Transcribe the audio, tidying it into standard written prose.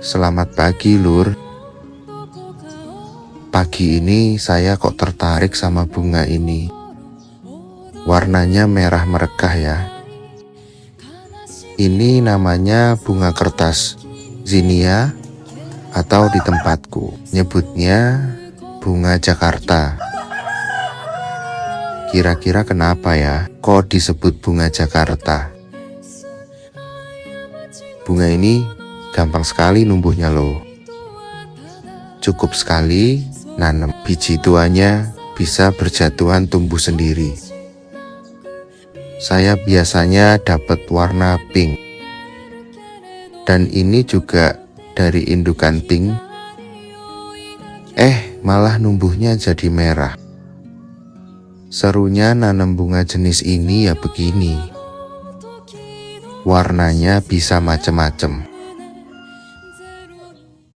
Selamat pagi, Lur. Pagi ini saya kok tertarik sama bunga ini. Warnanya merah merekah ya. Ini namanya bunga kertas, zinnia, atau di tempatku nyebutnya bunga Jakarta. Kira-kira kenapa ya kok disebut bunga Jakarta? Bunga ini gampang sekali numbuhnya loh. Cukup sekali nanam biji tuanya bisa berjatuhan tumbuh sendiri. Saya biasanya dapat warna pink. Dan ini juga dari indukan pink. Malah numbuhnya jadi merah. Serunya nanam bunga jenis ini ya begini. Warnanya bisa macem-macem.